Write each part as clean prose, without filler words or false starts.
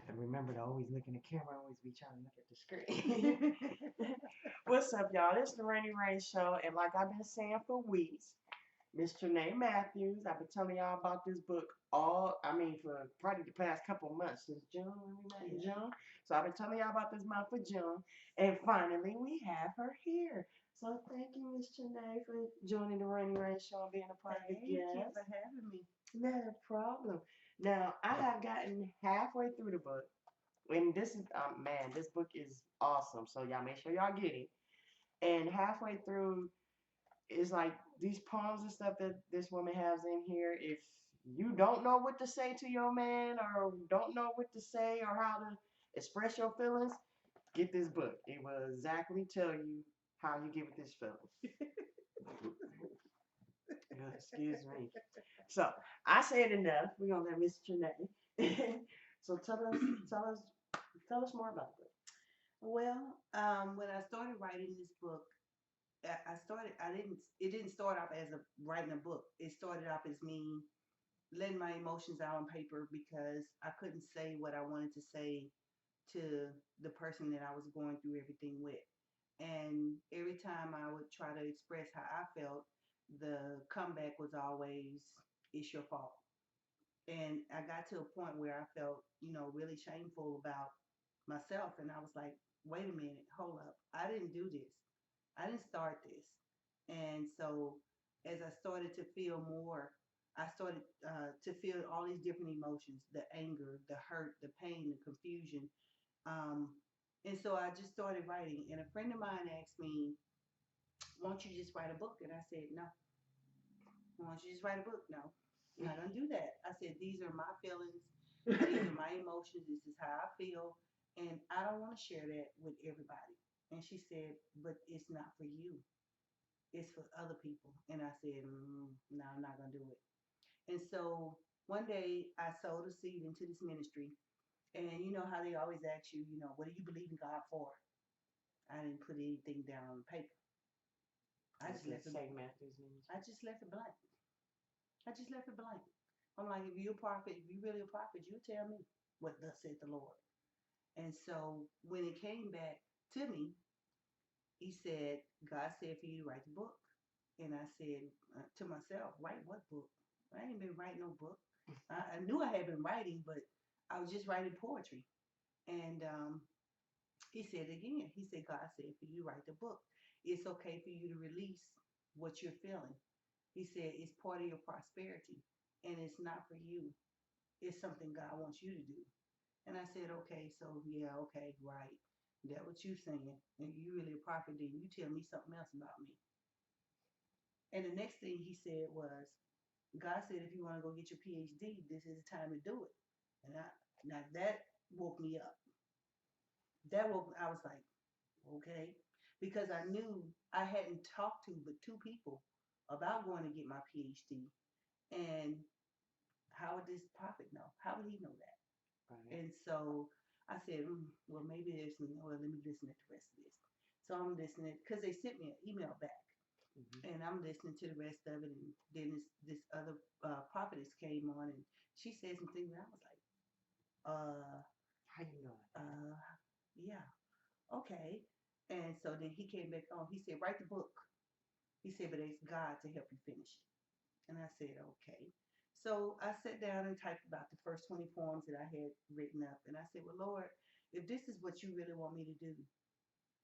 And remember to always look in the camera, always be trying to look at the screen. What's up, y'all? This is the RainyRain show, and like I've been saying for weeks, Miss Trena Matthews, I've been telling y'all about this book for probably the past couple of months, since June, when we met in June. So I've been telling y'all about this month for June, and finally we have her here. So thank you, Miss Trena, for joining the RainyRain show and being a part of the Thank you guest. for having me. Not a problem. Now, I have gotten halfway through the book, and this is, man, this book is awesome. So y'all make sure y'all get it. And halfway through is like these poems and stuff that this woman has in here. If you don't know what to say to your man, or don't know what to say, or how to express your feelings, get this book. It will exactly tell you how you get with this feeling. Excuse me. So I said enough. We're gonna let Miss Jeanette. So tell us more about it. Well, when I started writing this book, it didn't start off as writing a book. It started off as me letting my emotions out on paper because I couldn't say what I wanted to say to the person that I was going through everything with. And every time I would try to express how I felt, the comeback was always, it's your fault. And I got to a point where I felt, really shameful about myself. And I was like, wait a minute, hold up. I didn't do this. I didn't start this. And so as I started to feel more, I started to feel all these different emotions, the anger, the hurt, the pain, the confusion. Um, and so I just started writing. And a friend of mine asked me, won't you just write a book? And I said, no. Why don't you just write a book? No, I'm not going to do that. I said, these are my feelings. These are my emotions. This is how I feel. And I don't want to share that with everybody. And she said, but it's not for you. It's for other people. And I said, no, I'm not going to do it. And so one day I sowed a seed into this ministry. And you know how they always ask you, what do you believe in God for? I didn't put anything down on paper. I just left it. I just left it blank. I just left it blank. I'm like, if you're a prophet, if you're really a prophet, you tell me what thus said the Lord. And so when it came back to me, he said, God said for you to write the book. And I said to myself, write what book? I ain't been writing no book. I knew I had been writing, but I was just writing poetry. And he said again, he said, God said for you to write the book. It's okay for you to release what you're feeling. He said it's part of your prosperity and it's not for you. It's something God wants you to do. And I said, okay, so yeah, okay, right. That what you saying. And you really a prophet, then you tell me something else about me. And the next thing he said was, God said if you want to go get your PhD, this is the time to do it. And now that woke me up. I was like, okay. Because I knew I hadn't talked to but two people about going to get my PhD. And how would this prophet know? How would he know that? Right. And so I said, well, maybe there's some, well, let me listen to the rest of this. So I'm listening because they sent me an email back. And I'm listening to the rest of it. And then this other prophetess came on and she said some things. And I was like, How you know? uh, yeah, okay. And so then he came back on. He said, write the book. He said, but it's God to help you finish it. And I said, okay. So I sat down and typed about the first 20 poems that I had written up. And I said, well, Lord, if this is what you really want me to do,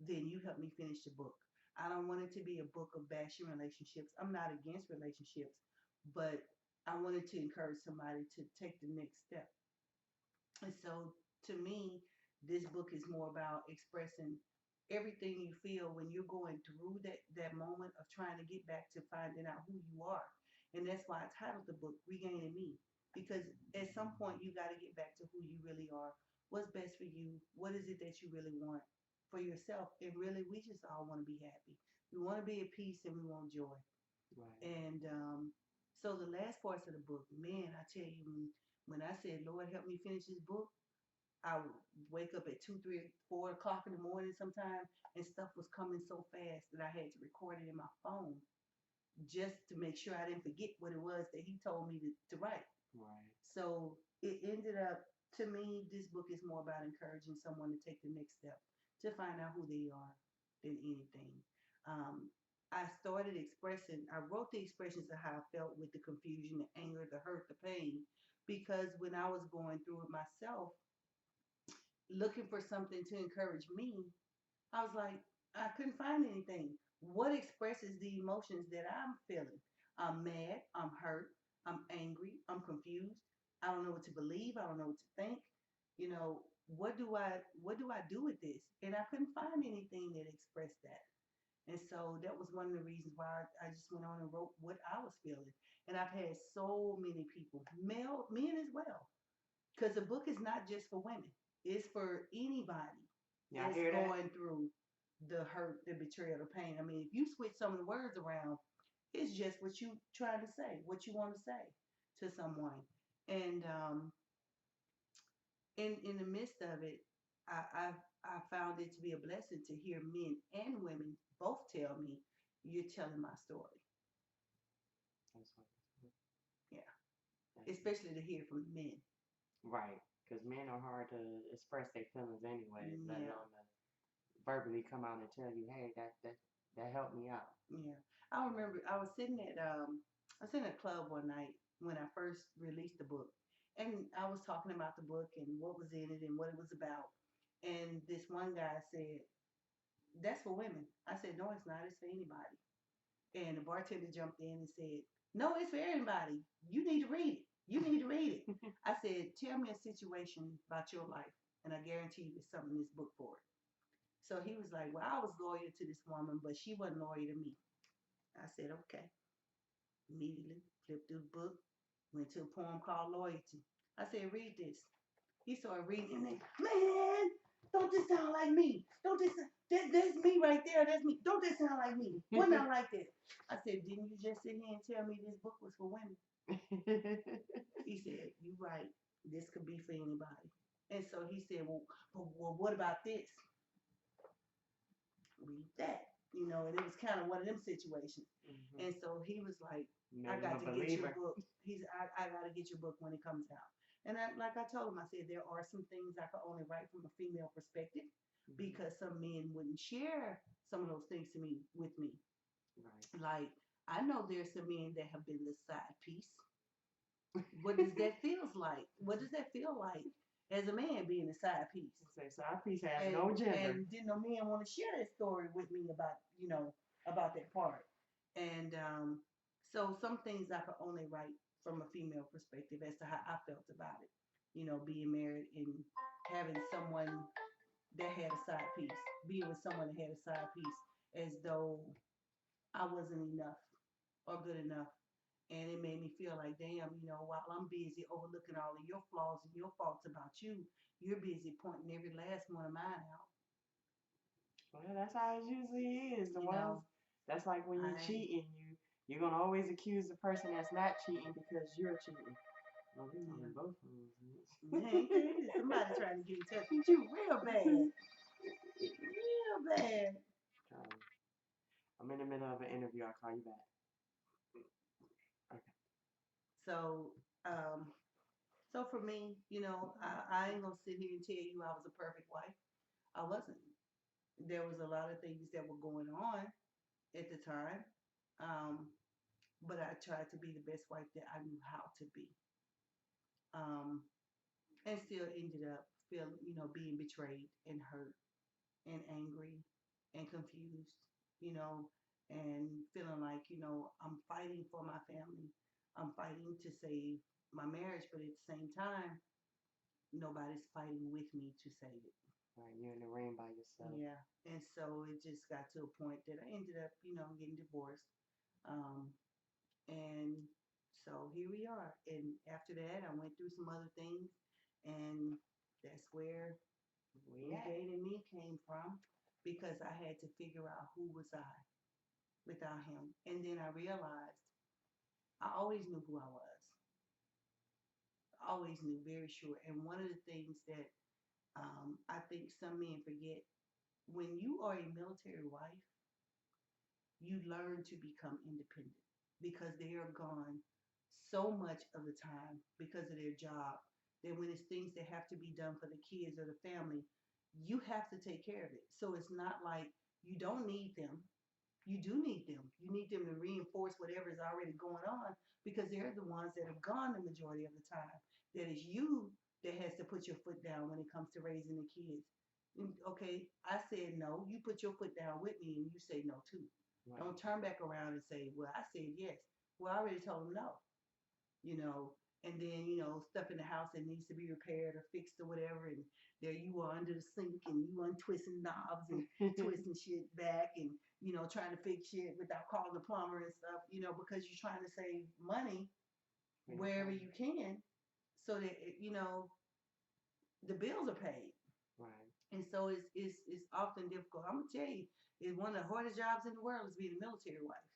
then you help me finish the book. I don't want it to be a book of bashing relationships. I'm not against relationships, but I wanted to encourage somebody to take the next step. And so to me, this book is more about expressing everything you feel when you're going through that moment of trying to get back to finding out who you are. And that's why I titled the book Regaining Me. Because at some point you got to get back to who you really are. What's best for you? What is it that you really want for yourself? And really, we just all want to be happy. We want to be at peace and we want joy. Right. And so the last parts of the book, man, I tell you, when I said, Lord, help me finish this book, I would wake up at 2, 3, 4 o'clock in the morning sometime, and stuff was coming so fast that I had to record it in my phone just to make sure I didn't forget what it was that he told me to write. Right. So it ended up To me, this book is more about encouraging someone to take the next step to find out who they are than anything. Um, I started expressing, I wrote the expressions of how I felt with the confusion, the anger, the hurt, the pain, because when I was going through it myself, looking for something to encourage me, I was like, I couldn't find anything. What expresses the emotions that I'm feeling? I'm mad, I'm hurt, I'm angry, I'm confused. I don't know what to believe, I don't know what to think. You know, what do I do with this? And I couldn't find anything that expressed that. And so that was one of the reasons why I just went on and wrote what I was feeling. And I've had so many people, male, men as well, because the book is not just for women. It's for anybody Y'all that's hear that? going through the hurt, the betrayal, the pain. I mean, if you switch some of the words around, it's just what you trying to say, what you want to say to someone. And in the midst of it, I found it to be a blessing to hear men and women both tell me, "You're telling my story." That's what, Yeah, that's especially to hear from men. right. Because men are hard to express their feelings anyway, let Yeah, alone to verbally come out and tell you, hey, that helped me out. yeah. I remember I was sitting at a club one night when I first released the book, and I was talking about the book and what was in it and what it was about. And this one guy said, "That's for women." I said, "No, it's not. It's for anybody." And the bartender jumped in and said, "No, it's for everybody. You need to read it. You need to read it." I said, "Tell me a situation about your life, and I guarantee you there's something in this book for it." So he was like, "Well, I was loyal to this woman, but she wasn't loyal to me." I said, "Okay." Immediately flipped through the book, went to a poem called Loyalty. I said, "Read this." He started reading and then, "Man, don't this sound like me? Don't this that's me right there, that's me. Don't this sound like me? What not like that?" I said, "Didn't you just sit here and tell me this book was for women?" He said, "You right. This could be for anybody." And so he said, "Well, what about this? Read that." And it was kind of one of them situations. Mhm. And so he was like, "I Made him a got to get your believer. book." I got to get your book when it comes out. And like I told him, I said, there are some things I could only write from a female perspective Mhm. because some men wouldn't share some of those things to me with me. Right. Like, I know there's some men that have been the side piece. What does that feels like? What does that feel like as a man being a side piece? Say side piece has and no gender. and didn't no man want to share that story with me about that part. And so some things I could only write from a female perspective as to how I felt about it. Being married and having someone that had a side piece, being with someone that had a side piece, as though I wasn't enough or good enough. And it made me feel like, damn, while I'm busy overlooking all of your flaws and your faults about you, you're busy pointing every last one of mine out. Well, that's how it usually is. The You ones know, that's like when you I cheating, you're gonna always accuse the person that's not cheating because you're cheating. Well, we yeah. calling both of them. Man, somebody trying to get in touch with you real bad, real bad. Um, I'm in the middle of an interview. I'll call you back. Okay. So, um, so for me, I ain't gonna sit here and tell you I was a perfect wife. I wasn't. There was a lot of things that were going on at the time, um, but I tried to be the best wife that I knew how to be, um, and still ended up feeling, being betrayed and hurt and angry and confused, you know, and feeling like, I'm fighting for my family. I'm fighting to save my marriage, but at the same time, nobody's fighting with me to save it. Right, you're in the rain by yourself. Yeah. And so it just got to a point that I ended up, getting divorced. Um, and so here we are. And after that, I went through some other things, and that's where We at? negating me came from because I had to figure out who was I without him. And then I realized I always knew who I was. I always knew, very sure. And one of the things that I think some men forget, when you are a military wife, you learn to become independent because they are gone so much of the time because of their job That when it's things that have to be done for the kids or the family, you have to take care of it. So it's not like you don't need them. You do need them. You need them to reinforce whatever is already going on because they're the ones that have gone the majority of the time. That is you that has to put your foot down when it comes to raising the kids. Okay, I said no. You put your foot down with me and you say no too. Right. Don't turn back around and say, well, I said yes. Well, I already told them no, you know, and then, stuff in the house that needs to be repaired or fixed or whatever. And there you are under the sink and you untwisting knobs and twisting shit back and, trying to fix shit without calling the plumber and stuff, because you're trying to save money wherever you can so that, the bills are paid. Right. And so it's often difficult. I'm gonna tell you, it's one of the hardest jobs in the world is being a military wife.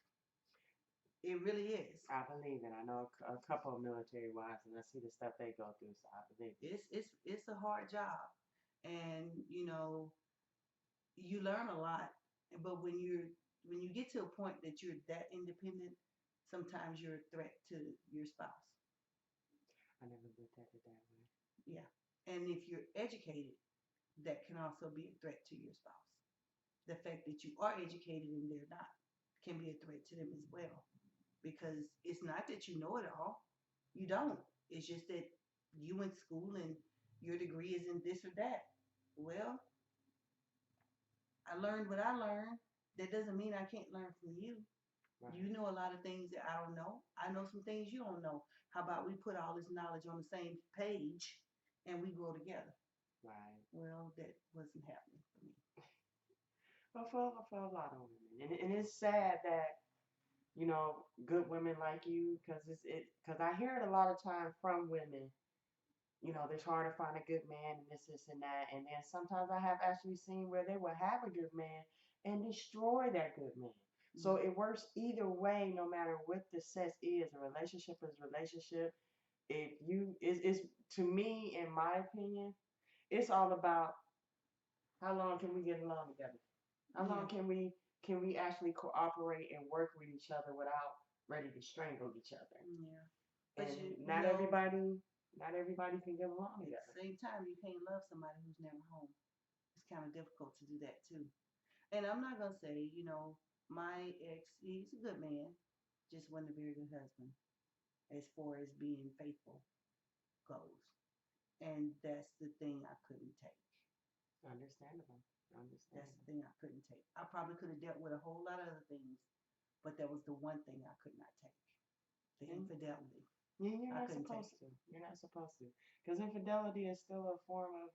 It really is. I believe it. I know a couple of military wives, and I see the stuff they go through, so I believe it. It's a hard job, and you learn a lot. But when you get to a point that you're that independent, sometimes you're a threat to your spouse. I never looked at it that way. Yeah, and if you're educated, that can also be a threat to your spouse. The fact that you are educated and they're not can be a threat to them as well. Because it's not that you know it all. You don't. It's just that you went to school and your degree is in this or that. Well, I learned what I learned. That doesn't mean I can't learn from you. Right. You know a lot of things that I don't know. I know some things you don't know. How about we put all this knowledge on the same page and we grow together? Right. Well, that wasn't happening for me. But for a lot of women, and it's sad that good women like you, because I hear it a lot of times from women. It's hard to find a good man and this and that. And then sometimes I have actually seen where they will have a good man and destroy that good man. So it works either way, no matter what the sex is. A relationship is a relationship. If you is to me, in my opinion, it's all about how long can we get along together? How long Yeah. can we actually cooperate and work with each other without ready to strangle each other? Yeah. But And you not know, everybody can get along at together. the same time, you can't love somebody who's never home. It's kind of difficult to do that too. And I'm not gonna say, my ex, he's a good man, just wasn't a very good husband as far as being faithful goes. And that's the thing I couldn't take. Understandable. That's the Understandable. thing I couldn't take. I probably could have dealt with a whole lot of other things, but that was the one thing I could not take. The And infidelity. you're I not couldn't take supposed it. to. You're not supposed to. Because infidelity is still a form of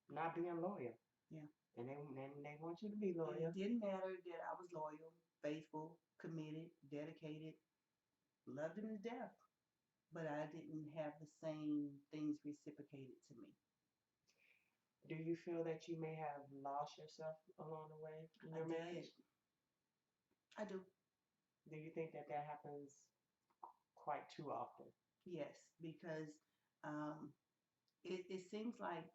not being loyal. Yeah. And they want you to be loyal. It didn't matter that I was loyal, faithful, committed, dedicated, loved him to death, but I didn't have the same things reciprocated to me. Do you feel that you may have lost yourself along the way in I your did. marriage? I do. Do you think that that happens quite too often? Yes, because um, it seems like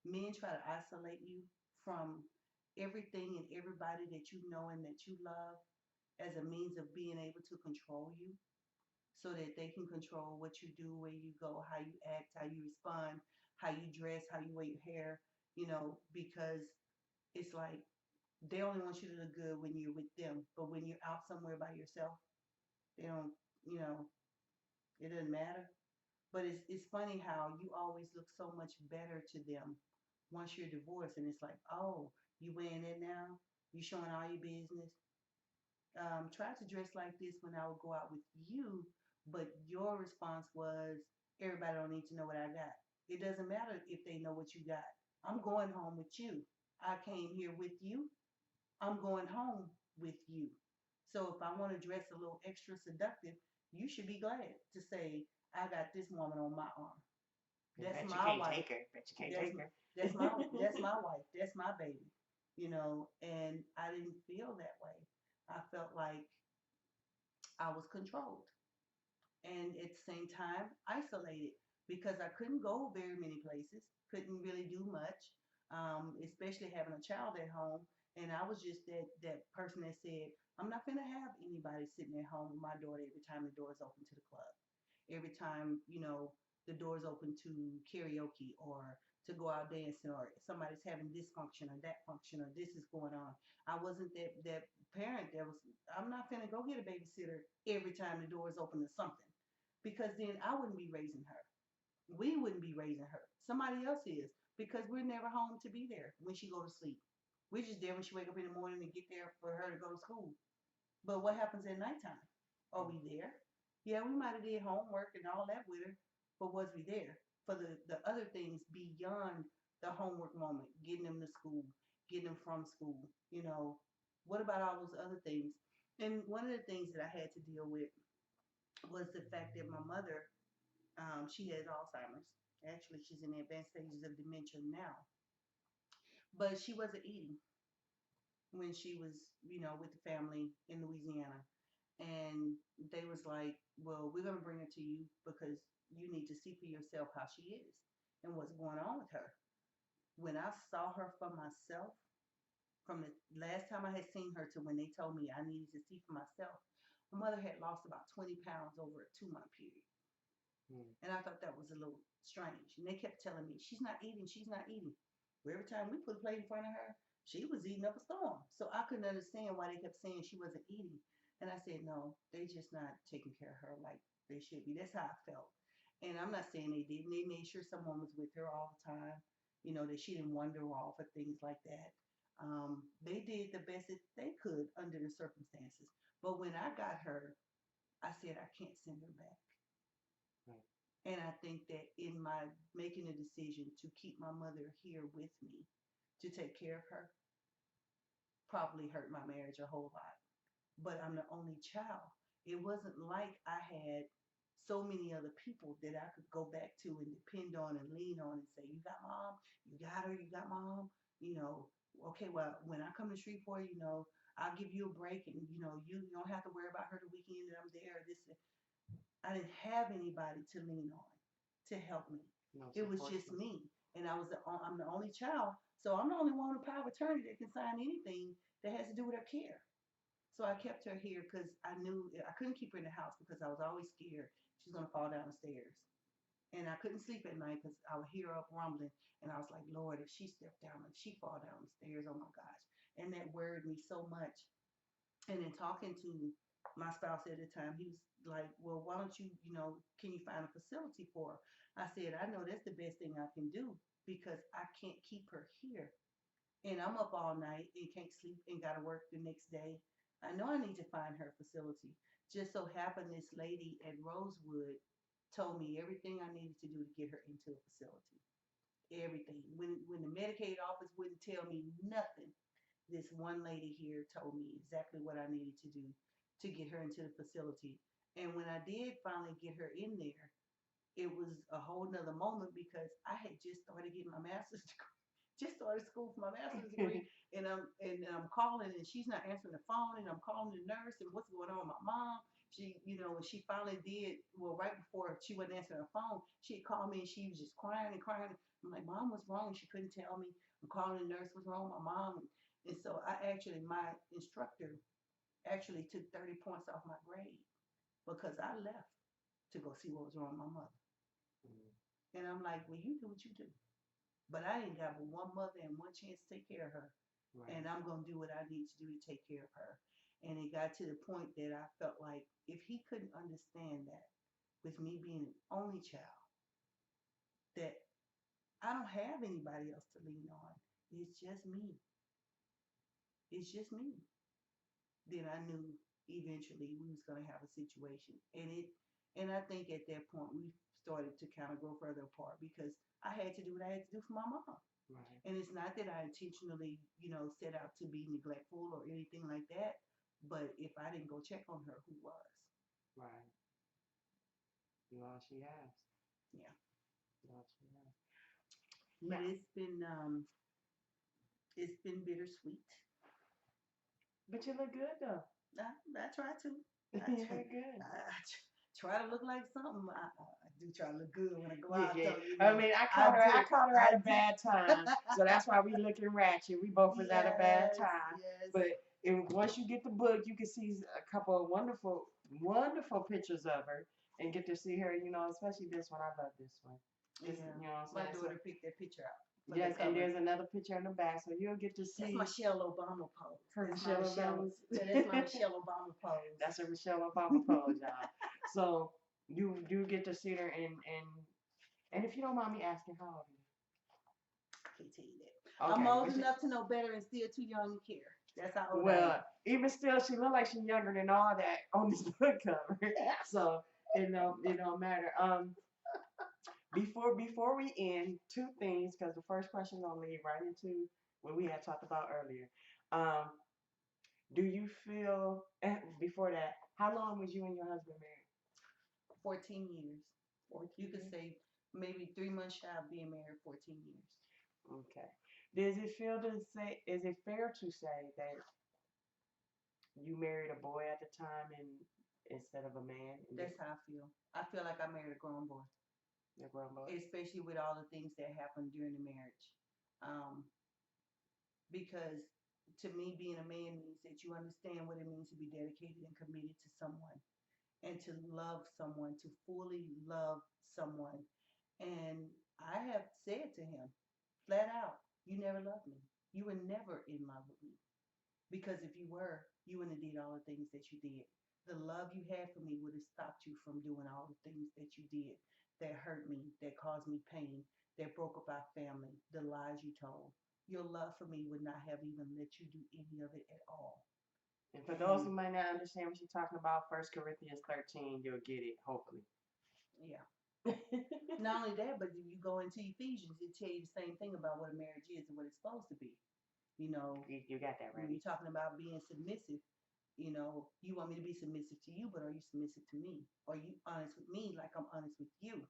men try to isolate you from everything and everybody that you know and that you love as a means of being able to control you so that they can control what you do, where you go, how you act, how you respond, how you dress, how you wear your hair, because it's like they only want you to look good when you're with them, but when you're out somewhere by yourself, they don't, you know, it doesn't matter. But it's funny how you always look so much better to them once you're divorced, and it's like, oh, you wearing it now? You showing all your business? Tried to dress like this when I would go out with you, but your response was, everybody don't need to know what I got. It doesn't matter if they know what you got. I'm going home with you. I came here with you. I'm going home with you. So if I want to dress a little extra seductive, you should be glad to say, I got this woman on my arm. That's Bet you my can't wife. take her. Bet you can't That's take her. that's my wife. That's my baby. And I didn't feel that way. I felt like I was controlled and at the same time isolated because I couldn't go very many places, couldn't really do much, especially having a child at home. And I was just that person that said, I'm not gonna have anybody sitting at home with my daughter every time the door is open to the club. Every time, the doors open to karaoke or to go out dancing, or somebody's having this function or that function or this is going on. I wasn't that parent that was, I'm not gonna go get a babysitter every time the door is open to something, because then I wouldn't be raising her. We wouldn't be raising her. Somebody else is, because we're never home to be there when she go to sleep. We're just there when she wake up in the morning and get there for her to go to school. But what happens at nighttime? Are we there? Yeah, we might have did homework and all that with her, but was we there for the other things beyond the homework moment, getting them to school, getting them from school? What about all those other things? And one of the things that I had to deal with was the fact that my mother, she has Alzheimer's. Actually, she's in the advanced stages of dementia now, but she wasn't eating when she was, with the family in Louisiana. And they was like, well, we're going to bring her to you because you need to see for yourself how she is and what's going on with her. When I saw her for myself, from the last time I had seen her to when they told me I needed to see for myself, my mother had lost about 20 pounds over a 2 month period. Mm. And I thought that was a little strange. And they kept telling me, she's not eating, she's not eating. Well, every time we put a plate in front of her, she was eating up a storm. So I couldn't understand why they kept saying she wasn't eating. And I said, no, they just not taking care of her like they should be. That's how I felt. And I'm not saying they didn't. They made sure someone was with her all the time, that she didn't wander off or things like that. They did the best that they could under the circumstances. But when I got her, I said, I can't send her back. Right. And I think that in my making a decision to keep my mother here with me to take care of her probably hurt my marriage a whole lot. But I'm the only child. It wasn't like I had so many other people that I could go back to and depend on and lean on and say, you got mom, you got her, you got mom, okay, well, when I come to Shreveport, I'll give you a break and, you don't have to worry about her the weekend that I'm there. I didn't have anybody to lean on to help me. No It was support just system. me, and I'm the only child, so I'm the only one with power of attorney that can sign anything that has to do with her care. So I kept her here because I knew I couldn't keep her in the house because I was always scared she's gonna fall down the stairs, and I couldn't sleep at night because I would hear her up rumbling, and I was like, Lord, if she stepped down, if she fall down the stairs, oh my gosh, and that worried me so much. And then talking to my spouse at the time, he was like, well, why don't you, can you find a facility for her? I said, I know that's the best thing I can do because I can't keep her here. And I'm up all night and can't sleep and got to work the next day. I know I need to find her a facility. Just so happened this lady at Rosewood told me everything I needed to do to get her into a facility. Everything. When the Medicaid office wouldn't tell me nothing, this one lady here told me exactly what I needed to do to get her into the facility. And when I did finally get her in there, it was a whole nother moment because I had just started getting my master's degree, just started school for my master's degree, and I'm calling and she's not answering the phone, and I'm calling the nurse and what's going on with my mom. She, when she finally did, well, right before she wasn't answering the phone, she had called me and she was just crying and crying. I'm like, Mom, what's wrong? She couldn't tell me. I'm calling the nurse, what's wrong with my mom? And so my instructor actually took 30 points off my grade because I left to go see what was wrong with my mother. Mm. And I'm like, well, you do what you do. But I didn't got but one mother and one chance to take care of her. Right. And I'm going to do what I need to do to take care of her. And it got to the point that I felt like if he couldn't understand that with me being an only child, that I don't have anybody else to lean on. It's just me. It's just me. Then I knew eventually we was gonna have a situation, and I think at that point we started to kind of grow further apart because I had to do what I had to do for my mom. Right. And it's not that I intentionally, set out to be neglectful or anything like that, but if I didn't go check on her, who was? Right. You all she has. Yeah. You all she has. But Now, it's been bittersweet. but you look good though. I try to. I You try, look good. try to look like something. I do try to look good when I go Yeah, out, yeah. though. I mean, I I do. caught her I at a do. bad time, so that's why we looking ratchet. We both was at a bad Yes, time, yes. but once you get the book, you can see a couple of wonderful, wonderful pictures of her. and get to see her. Especially this one. I love this one. This, Yeah. what I'm My saying. So daughter picked that picture out for the yes, and cover. there's another picture in the back, so you'll get to That's see Michelle Obama pose. her That's my Michelle Michelle. Obama's. Yeah, that's my Michelle Obama pose. That's her Michelle Obama pose, y'all. So you do get to see her, and if you don't mind me asking, how old I can't tell you that. are you? I'm Okay, old but she, enough to know better and still too young to care. That's how old I well, am. even still, she look like she's younger than all that on this book cover. So it don't matter. Before we end, two things, because the first question gonna lead right into what we had talked about earlier. Um, do you feel before that? How long was you and your husband married? 14 years. You 14 could years. say maybe 3 months shy of being married, 14 years. Okay. Does it feel to say? Is it fair to say that you married a boy at the time and instead of a man? And That's how I feel. I feel like I married a grown boy, your grown boy. especially with all the things that happened during the marriage. Um, because to me, being a man means that you understand what it means to be dedicated and committed to someone and to love someone, to fully love someone. And I have said to him flat out, you never loved me. You were never in love with me. Because if you were, you wouldn't have did all the things that you did. The love you had for me would have stopped you from doing all the things that you did that hurt me, that caused me pain, that broke up our family, the lies you told. Your love for me would not have even let you do any of it at all. And for those And who might not understand what she's talking about, 1 Corinthians 13, you'll get it, hopefully. yeah, not only that, but if you go into Ephesians, it tell you the same thing about what a marriage is and what it's supposed to be. You know, You got that when right. you're talking about being submissive, you want me to be submissive to you, but are you submissive to me? Are you honest with me like I'm honest with you?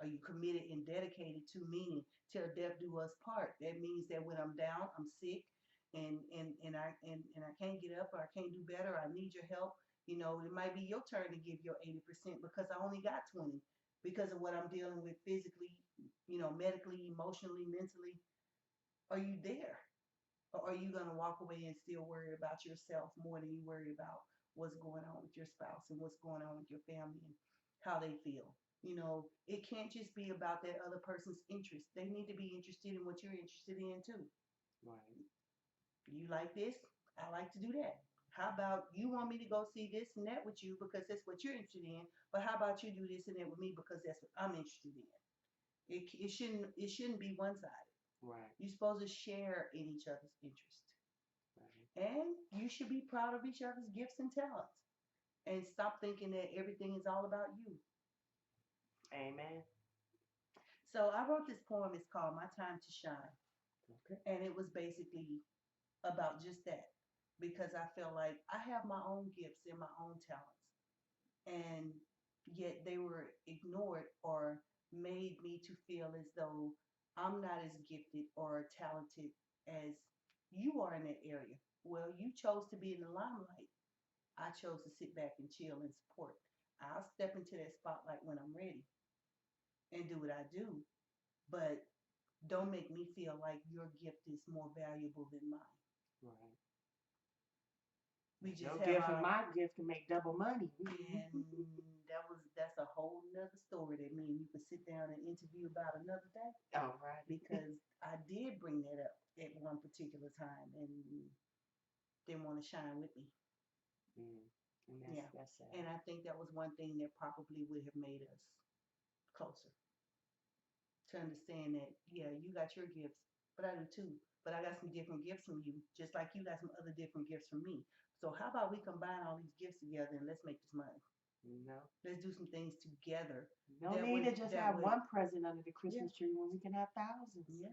Are you committed and dedicated to meaning till death do us part? That means that when I'm down, I'm sick, and I can't get up or I can't do better. I need your help. It might be your turn to give your 80% because I only got 20 because of what I'm dealing with physically, medically, emotionally, mentally. Are you there? Or are you going to walk away and still worry about yourself more than you worry about what's going on with your spouse and what's going on with your family and how they feel? It can't just be about that other person's interest. They need to be interested in what you're interested in too. Right. You like this? I like to do that. How about you want me to go see this and that with you because that's what you're interested in, but how about you do this and that with me because that's what I'm interested in? It shouldn't be one sided. Right. You're supposed to share in each other's interest. Right. And you should be proud of each other's gifts and talents and stop thinking that everything is all about you. Amen. So I wrote this poem. It's called My Time to Shine. Okay. And it was basically about just that because I feel like I have my own gifts and my own talents. And yet they were ignored or made me to feel as though I'm not as gifted or talented as you are in that area. Well, you chose to be in the limelight. I chose to sit back and chill and support. I'll step into that spotlight when I'm ready and do what I do, but don't make me feel like your gift is more valuable than mine. Right. We just Your have gift and our my gift can make double money. and that's a whole nother story that me and you could sit down and interview about another day All right. because I did bring that up at one particular time and didn't want to shine with me. Mm. And Yeah. that's sad. And I think that was one thing that probably would have made us closer to understand that, yeah, you got your gifts, but I do too. But I got some different gifts from you, just like you got some other different gifts from me. So how about we combine all these gifts together and let's make this money? No. Let's do some things together. No That need would to just that have would one present under the Yeah, Christmas tree when we can have thousands. yeah.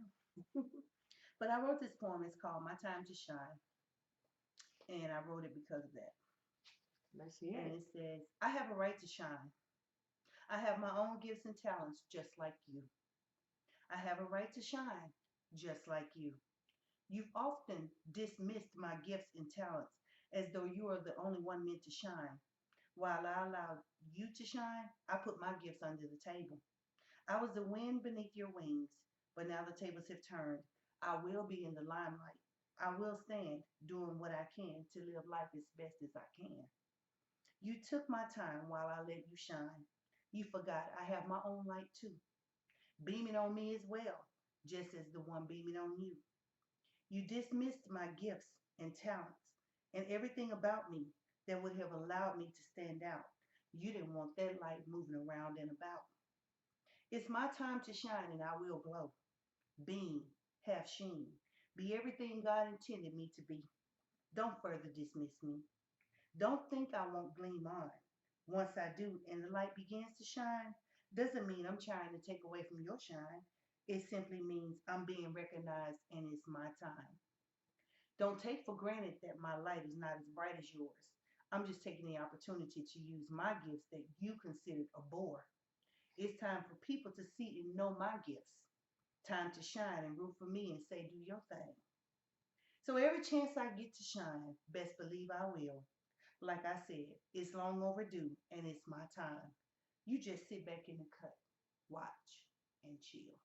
But I wrote this poem. It's called My Time to Shine, and I wrote it because of that. Let's hear And it. it says, I have a right to shine. I have my own gifts and talents just like you. I have a right to shine just like you. You've often dismissed my gifts and talents as though you are the only one meant to shine. While I allowed you to shine, I put my gifts under the table. I was the wind beneath your wings, but now the tables have turned. I will be in the limelight. I will stand doing what I can to live life as best as I can. You took my time while I let you shine. You forgot I have my own light too, beaming on me as well, just as the one beaming on you. You dismissed my gifts and talents and everything about me that would have allowed me to stand out. You didn't want that light moving around and about. It's my time to shine and I will glow, beam, have sheen, be everything God intended me to be. Don't further dismiss me. Don't think I won't gleam on. Once I do and the light begins to shine, doesn't mean I'm trying to take away from your shine. It simply means I'm being recognized and it's my time. Don't take for granted that my light is not as bright as yours. I'm just taking the opportunity to use my gifts that you considered a bore. It's time for people to see and know my gifts. Time to shine and root for me and say, do your thing. So every chance I get to shine, best believe I will. Like I said, it's long overdue and it's my time. You just sit back in the cut, watch, and chill.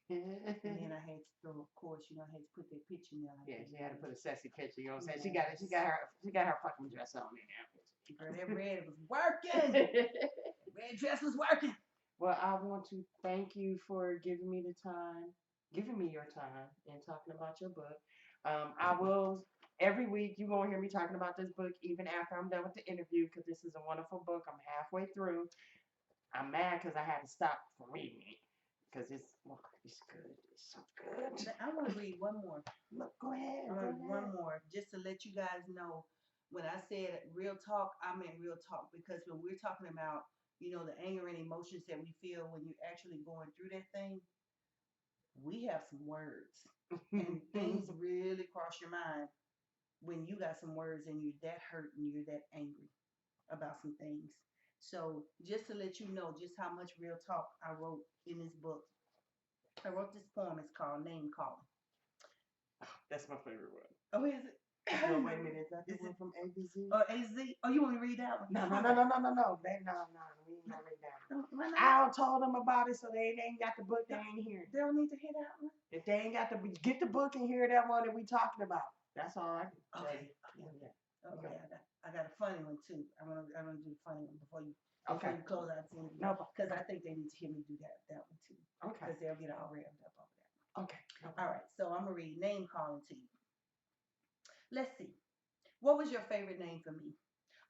And then I had to throw, of course, I had to put that picture in there. Like Yeah, that. she had to put a sexy picture. You know what I'm saying? Yes. She got her fucking dress on in there. Girl, that red was working. Red dress was working. Well, I want to thank you for giving me your time, and talking about your book. I will every week. You won't hear me talking about this book even after I'm done with the interview because this is a wonderful book. I'm halfway through. I'm mad because I had to stop from reading it because it's good. It's so good. I want to read one more. Look, go ahead. I want to read one more just to let you guys know. When I said real talk, I meant real talk because when we're talking about, the anger and emotions that we feel when you're actually going through that thing, we have some words and things really cross your mind when you got some words and you're that hurt and you're that angry about some things. So just to let you know just how much real talk I wrote in this book. I wrote this poem. It's called Name Calling. That's my favorite one. Oh, is it? No, wait a minute. Is that the one from A to Z? Oh, AZ. Oh, you want to read that one? No. We ain't gonna read that one. Why not? I told them about it, so they ain't got the book. They ain't here. They don't need to hear that one. If they ain't got the get the book and hear that one that we talking about. That's all I can tell you. Okay. I got a funny one too. I'm gonna do the funny one before you close out the interview. No, because I think they need to hear me do that one too. Okay. Because they'll get all revved up over that. Okay. All right. So I'm gonna read Name Calling to you. Let's see. What was your favorite name for me?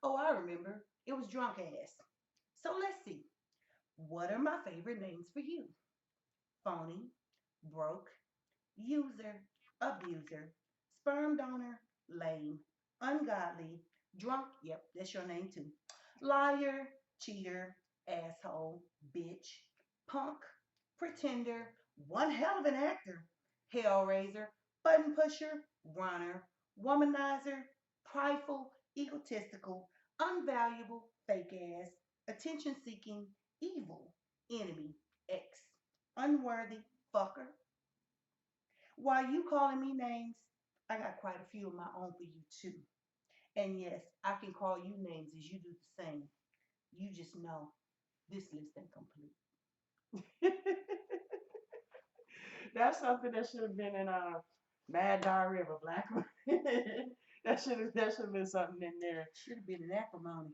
Oh, I remember. It was Drunk Ass. So let's see. What are my favorite names for you? Phony, broke, user, abuser, sperm donor, lame, ungodly, drunk, yep, that's your name too, liar, cheater, asshole, bitch, punk, pretender, one hell of an actor, hellraiser, button pusher, runner, womanizer, prideful, egotistical, unvaluable, fake ass, attention seeking, evil, enemy, ex, unworthy, fucker. While you calling me names, I got quite a few of my own for you too. And yes, I can call you names as you do the same. You just know this list ain't complete. That's something that should have been in Mad Diary of a Black Woman. that should have been something in there. Should have been an acrimony.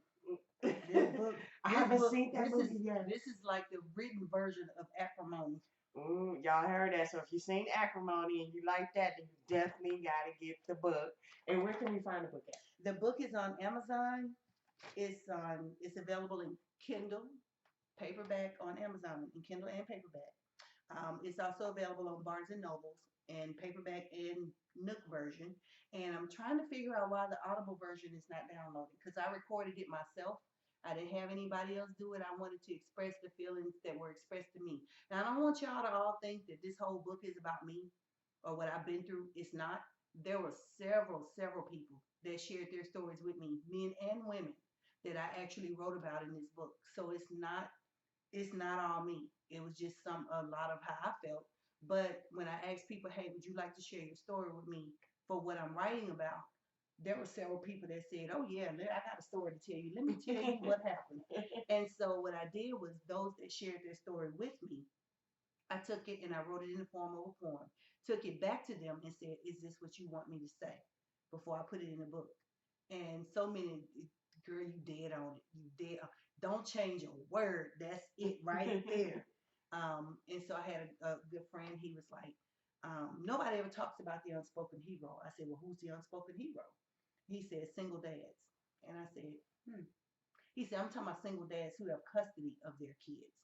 I haven't seen that movie yet. This is like the written version of acrimony. Ooh, y'all heard that. So if you seen Acrimony and you like that, then you definitely gotta get the book. And where can we find the book at? The book is on Amazon. It's available in Kindle, paperback on Amazon, in Kindle and paperback. It's also available on Barnes and Nobles and paperback and Nook version. And I'm trying to figure out why the Audible version is not downloaded because I recorded it myself. I didn't have anybody else do it. I wanted to express the feelings that were expressed to me. Now, I don't want y'all to all think that this whole book is about me or what I've been through. It's not. There were several people that shared their stories with me, men and women, that I actually wrote about in this book. So it's not all me. It was just a lot of how I felt. But when I asked people, hey, would you like to share your story with me for what I'm writing about? There were several people that said, oh yeah, I got a story to tell you. Let me tell you what happened. And so what I did was those that shared their story with me, I took it and I wrote it in the form of a poem, took it back to them and said, is this what you want me to say before I put it in the book? And so many, girl, you dead on it. Don't change a word. That's it right there. And so I had a good friend. He was like, nobody ever talks about the unspoken hero. I said, well, who's the unspoken hero? He said, single dads. And I said, hmm. He said, I'm talking about single dads who have custody of their kids,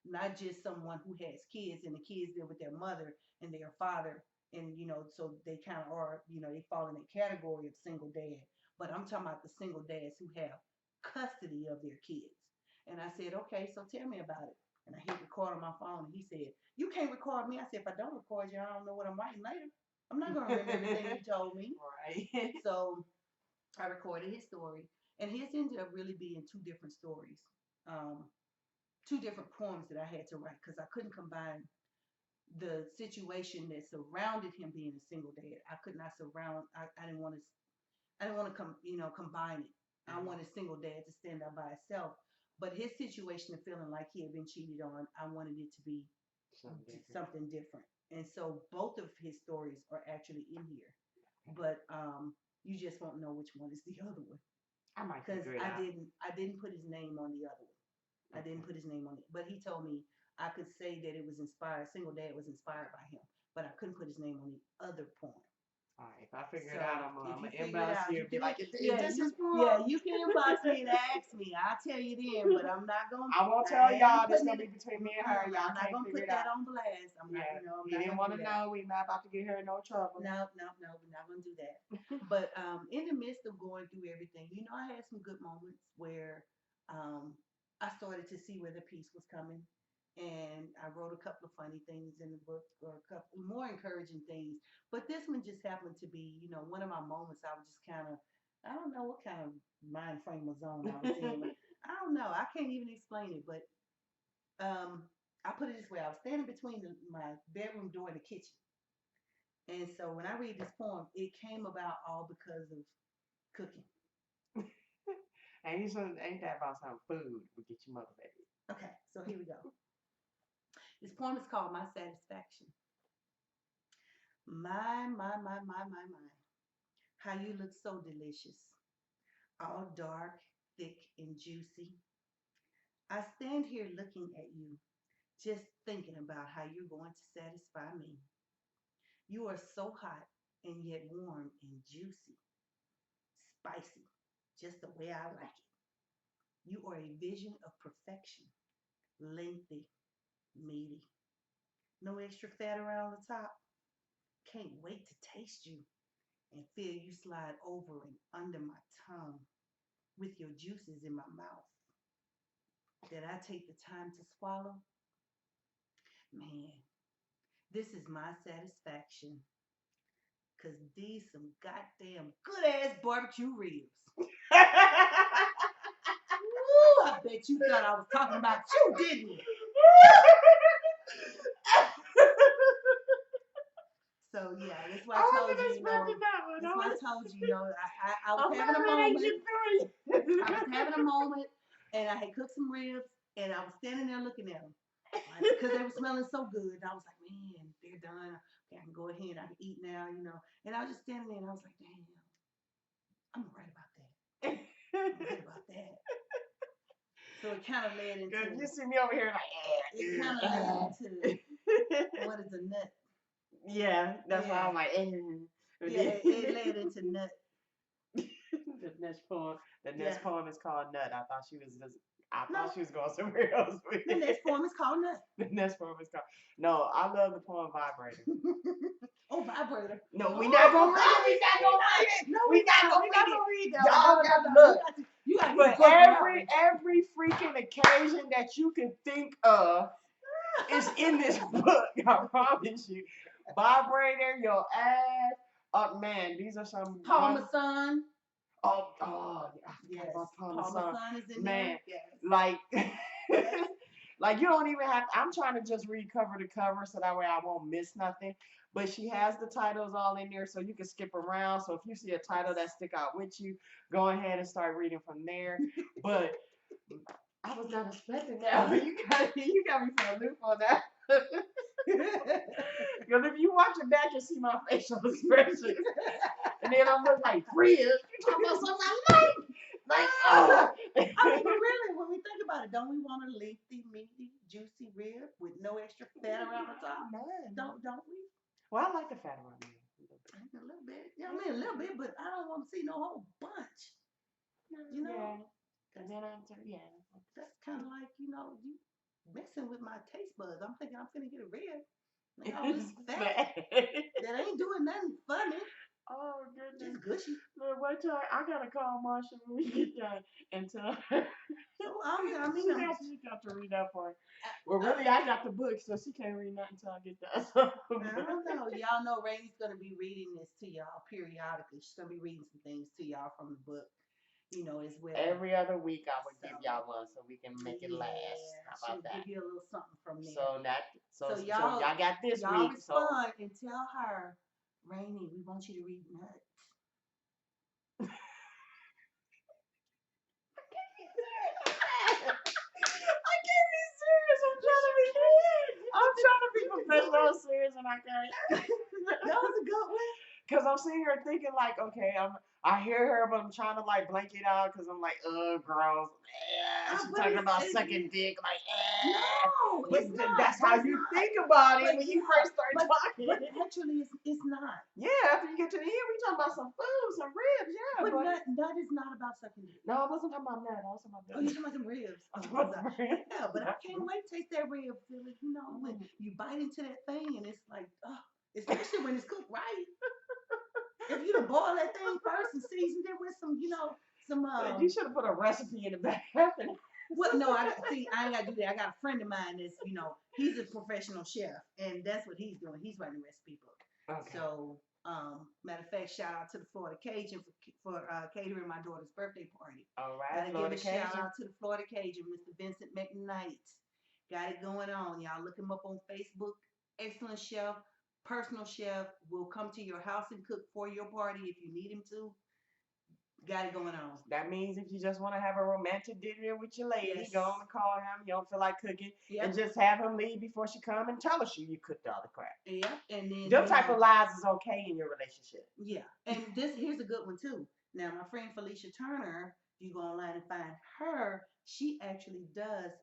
not just someone who has kids and the kids live with their mother and their father. And, so they kind of are, they fall in the category of single dad. But I'm talking about the single dads who have custody of their kids. And I said, okay, so tell me about it. And I hit record on my phone. And he said, you can't record me. I said, if I don't record you, I don't know what I'm writing later. I'm not going to remember everything you told me. Right. So I recorded his story, and his ended up really being two different stories, um, two different poems that I had to write because I couldn't combine the situation that surrounded him being a single dad. I could not surround. I didn't want to. I didn't want to combine it. I wanted single dad to stand out by itself. But his situation of feeling like he had been cheated on, I wanted it to be something different. And so both of his stories are actually in here. But you just won't know which one is the other one. I might Because figure it out. I didn't put his name on the other one. I didn't put his name on it. But he told me I could say that it was inspired, single dad was inspired by him. But I couldn't put his name on the other poem. All right, if I figure it So out, I'm if gonna you figure it inbox out, you you and be can like, yeah, this you is for. yeah, you can inbox me and ask me. I'll tell you then, but I'm not gonna I won't I tell ain't y'all. This putting gonna it be between me and her. Y'all I'm not can't gonna figure put it that out. on blast. I'm not, Yeah, I'm you not didn't gonna want do to that. know. We not about to get her in no trouble. No, no, no, we're not gonna do that. But in the midst of going through everything, I had some good moments where I started to see where the peace was coming. And I wrote a couple of funny things in the book, or a couple more encouraging things. But this one just happened to be, one of my moments. I was just kind of, I don't know what kind of mind frame of zone I was in. I don't know. I can't even explain it. But I put it this way: I was standing between my bedroom door and the kitchen. And so when I read this poem, it came about all because of cooking. Ain't that about some food will get you motivated? Okay, so here we go. This poem is called My Satisfaction. My. How you look so delicious. All dark, thick, and juicy. I stand here looking at you, just thinking about how you're going to satisfy me. You are so hot and yet warm and juicy, spicy, just the way I like it. You are a vision of perfection, lengthy, meaty. No extra fat around the top. Can't wait to taste you and feel you slide over and under my tongue with your juices in my mouth that I take the time to swallow. Man, this is my satisfaction because these some goddamn good ass barbecue ribs. Woo, I bet you thought I was talking about you, didn't you? So yeah, that's why I told you, that's why I told you, I was having a moment. I was having a moment, and I had cooked some ribs, and I was standing there looking at them because they were smelling so good. And I was like, man, they're done. Okay, I can go ahead. I can eat now. And I was just standing there, and I was like, damn, I'm right about that. I'm right about that. So it kind of led into. You see me over here like, it kind of led into what is a nut. Yeah, that's why I'm like, yeah, it led into nut. The next poem. The next poem is called Nut. I thought she was going somewhere else with The next poem is called Nut. The next poem is called. No, I love the poem Vibrator. Oh, Vibrator. No, we not gonna read it. We not gonna read it. No, we not gonna read that. Y'all got to look. You got But every freaking occasion that you can think of is in this book. I promise you. Vibrator, your ass. Oh man, these are some Parmesan. Oh, yes. Parmesan is in man, there. Yes. Like, like you don't even have. I'm trying to just read cover to cover so that way I won't miss nothing. But she has the titles all in there, so you can skip around. So if you see a title that stick out with you, go ahead and start reading from there. But I was not expecting that. You got me for a loop on that. Because if you watch it back, you'll see my facial expressions. And then I'm like, Priya, you talking about something I like? I mean, but really, when we think about it. Don't we want a lengthy, meaty, juicy rib with no extra fat around the top? Don't we? Well, I like the fat around there a little bit. A little bit. Yeah, I mean a little bit, but I don't want to see no whole bunch. You know, Yeah. that's, And then after, yeah. that's kind of like, you messing with my taste buds. I'm thinking I'm finna get a rib. Like all this fat that ain't doing nothing for me. Oh goodness. Just gushy. Look, wait till I gotta call Marsha when we get done and tell her. So I mean, She got to read that part. Well, really, I got the book, so she can't read nothing until I get done. I don't know. Y'all know Rainy's gonna be reading this to y'all periodically. She's gonna be reading some things to y'all from the book, as well. Every other week, I would So, give y'all one so we can make it last. How she'll about that? give you a little something from there. So y'all got this y'all week. So respond and tell her, Rainy, we want you to read nuts. I can't be serious. I'm trying to be professional and serious, and I can't. That was a good one. Cause I'm sitting here thinking like, okay, I hear her, but I'm trying to like blank it out because I'm like, girls, she's talking about sucking dick, like, No, but it's not. that's how you think about it when you first start but talking. actually, it's not. Yeah, after you get to the end, we talking about some food, some ribs, yeah. But nut is not about sucking dick. No, I wasn't talking about that. I was talking about that. Oh, you're talking about some ribs. Yeah, but I can't wait to taste that rib. When you bite into that thing and it's like, especially when it's cooked right. If you'd have boiled that thing first and seasoned it with some. You should have put a recipe in the back. Well, no, I ain't got to do that. I got a friend of mine that's, he's a professional chef, and that's what he's doing. He's writing a recipe book. Okay. So, matter of fact, shout out to the Florida Cajun for catering my daughter's birthday party. All right, Gotta give a shout out to the Florida Cajun, Mr. Vincent McKnight. Got it going on. Y'all look him up on Facebook. Excellent chef, personal chef, will come to your house and cook for your party if you need him to. Got it going on. That means if you just want to have a romantic dinner with your lady, Yes. go on and call him. You don't feel like cooking, Yep. and just have him leave before she come and tell us you cooked all the crap. Yep. And then Them type of lies is okay in your relationship. Yeah. And here's a good one too. Now my friend Felicia Turner, you go online and find her, she actually does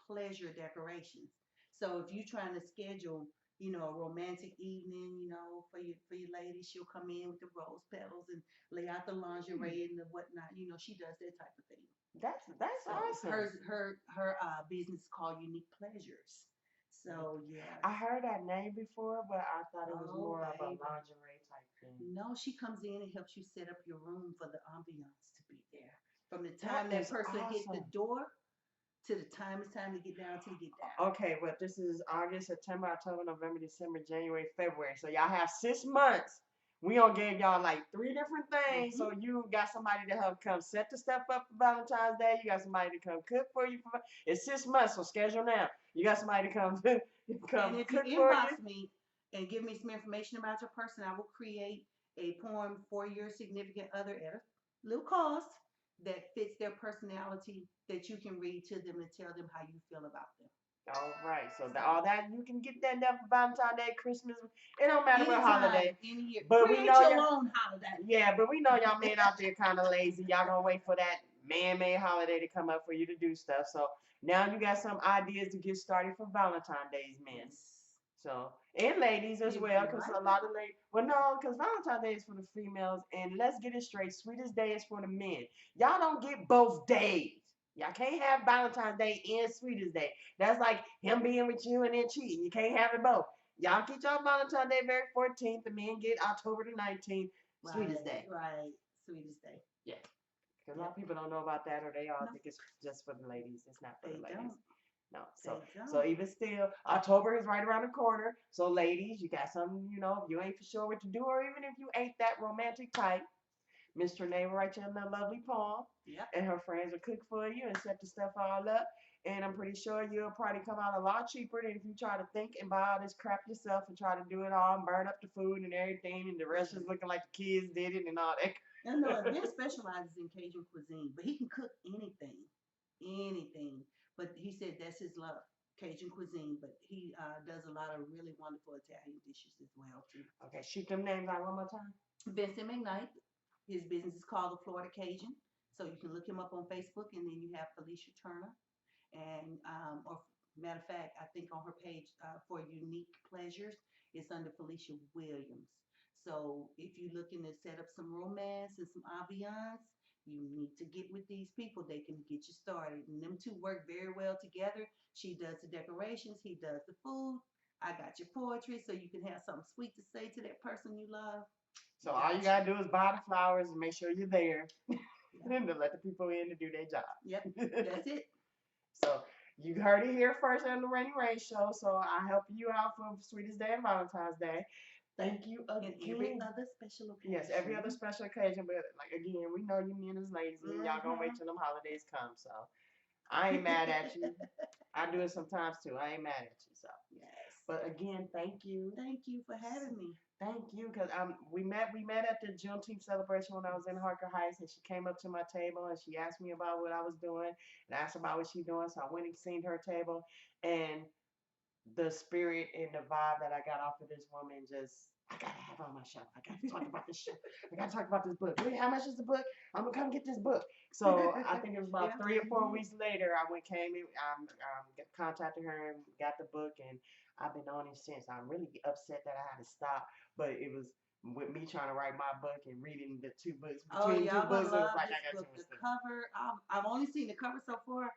pleasure decorations. So if you're trying to schedule, a romantic evening, for your lady, she'll come in with the rose petals and lay out the lingerie and the whatnot. She does that type of thing. That's So awesome. Her business is called Unique Pleasures. So yeah. I heard that name before, but I thought it was more of a baby. lingerie type thing. No, she comes in and helps you set up your room for the ambiance to be there. From the time that person hits the door to the time it's time to get down to get down. Okay, but this is August, September, October, November, December, January, February. So y'all have 6 months. We gonna give y'all like 3 different things. So you got somebody to help come set the stuff up for Valentine's Day. You got somebody to come cook for you. It's 6 months, so schedule now. You got somebody to come And if cook you for inbox you. me and give me some information about your person, I will create a poem for your significant other at a little cost that fits their personality that you can read to them and tell them how you feel about them. All right, so all that you can get that done for Valentine's Day, Christmas. It don't matter what holiday. Any year. But Create we know your own holiday. Yeah, but we know y'all men out there kind of lazy. Y'all gonna wait for that man-made holiday to come up for you to do stuff. So now you got some ideas to get started for Valentine's Days, men. So and ladies as well, because a lot of ladies. Well, no, because Valentine's Day is for the females, and let's get it straight. Sweetest Day is for the men. Y'all don't get both days. Y'all can't have Valentine's Day and Sweetest Day. That's like him being with you and then cheating. You can't have it both. Y'all get y'all Valentine's Day very 14th. The men get October the 19th. Sweetest Day. Right. Sweetest Day. Yeah. Because a lot of people don't know about that, or they all think it's just for the ladies. It's not for the ladies. No. So even still, October is right around the corner. So ladies, you got something, if you ain't for sure what to do, or even if you ain't that romantic type, Miss Trena will write you a lovely poem. Yep. And her friends will cook for you and set the stuff all up. And I'm pretty sure you'll probably come out a lot cheaper than if you try to think and buy all this crap yourself and try to do it all and burn up the food and everything, and the rest is looking like the kids did it and all that. No, Ben specializes in Cajun cuisine, but he can cook anything. But he said that's his love, Cajun cuisine. But he does a lot of really wonderful Italian dishes as well too. Okay, shoot them names out one more time. Vincent McKnight. His business is called the Florida Cajun. So you can look him up on Facebook, and then you have Felicia Turner. And or matter of fact, I think on her page for unique pleasures, it's under Felicia Williams. So if you're looking to set up some romance and some ambiance, you need to get with these people. They can get you started. And them two work very well together. She does the decorations, he does the food. I got your poetry so you can have something sweet to say to that person you love. So all you Gotcha. gotta do is buy the flowers and make sure you're there Yeah. and to let the people in to do their job. Yep. That's it. So you heard it here first on the Rainy Rain show. So I help you out for Sweetest Day and Valentine's Day. Thank you And every again. other special Yes, occasion. every other special occasion, but like again, we know you men is lazy and y'all gonna wait Mm-hmm. till them holidays come. So I ain't mad at you. I do it sometimes too. I ain't mad at you. So, Yes. but again, thank you. Thank you for having me. Thank you, cause we met at the Juneteenth celebration when I was in Harker Heights, and she came up to my table and she asked me about what I was doing and asked about what she doing. So I went and seen her table, and the spirit and the vibe that I got off of this woman just. I gotta have her on my show. I gotta talk about this show. I gotta talk about this book. Wait, how much is the book? I'm gonna come get this book. So I think it was about Yeah. 3 or 4 weeks later. I came in, contacted her and got the book, and I've been on it since. I'm really upset that I had to stop, but it was with me trying to write my book and reading the two books Oh, between two y'all books. gonna It was love like this I got book. too The much stuff. cover, I've only seen the cover so far.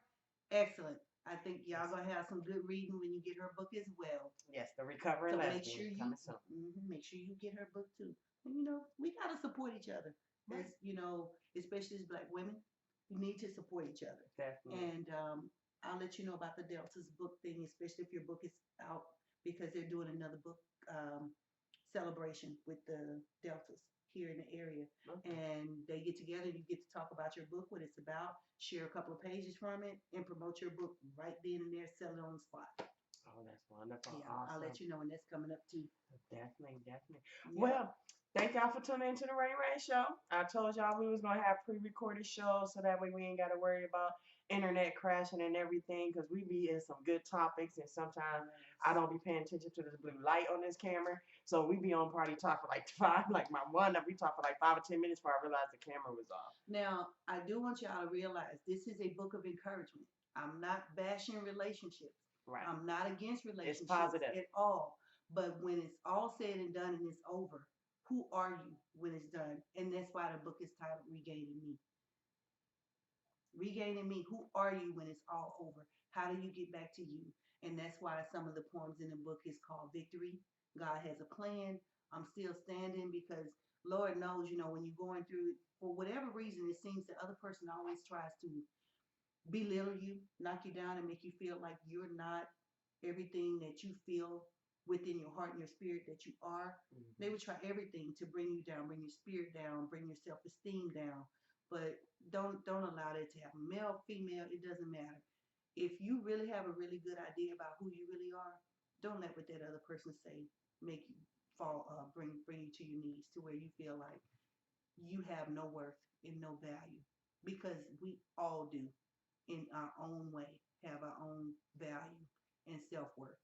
Excellent. I think y'all Yes, gonna have some good reading when you get her book as well. yes, the recovering So make lesbian sure you coming soon. make sure you get her book too. And we gotta support each other. As Right, especially as black women, we need to support each other. definitely. And I'll let you know about the Delta's book thing, especially if your book is out because they're doing another book um, celebration with the Deltas here in the area. Okay. And they get together, you get to talk about your book, what it's about, share a couple of pages from it, and promote your book right then and there, sell it on the spot. Oh, that's wonderful. Yeah, I'll Awesome. let you know when that's coming up too. Definitely, definitely. Yep. Well, thank y'all for tuning into the Rain Rain Show. I told y'all we was gonna have pre-recorded shows so that way we ain't gotta worry about internet crashing and everything because we be in some good topics and sometimes I don't be paying attention to this blue light on this camera. So we be on party talk for like five, like my one that we talk for like 5 or 10 minutes before I realized the camera was off. Now, I do want y'all to realize this is a book of encouragement. I'm not bashing relationships. Right. I'm not against It's relationships positive. at all. But when it's all said and done and it's over, who are you when it's done? And that's why the book is titled Regaining Me. Regaining Me. Who are you when it's all over? How do you get back to you? And that's why some of the poems in the book is called Victory. God has a plan. I'm still standing because Lord knows, when you're going through it, for whatever reason, it seems the other person always tries to belittle you, knock you down, and make you feel like you're not everything that you feel within your heart and your spirit that you are. They Hmm. would try everything to bring you down, bring your spirit down, bring your self-esteem down. But don't allow that to happen. Male, female, it doesn't matter. If you really have a really good idea about who you really are, don't let what that other person say make you bring you to your knees to where you feel like you have no worth and no value because we all do in our own way have our own value and self-worth.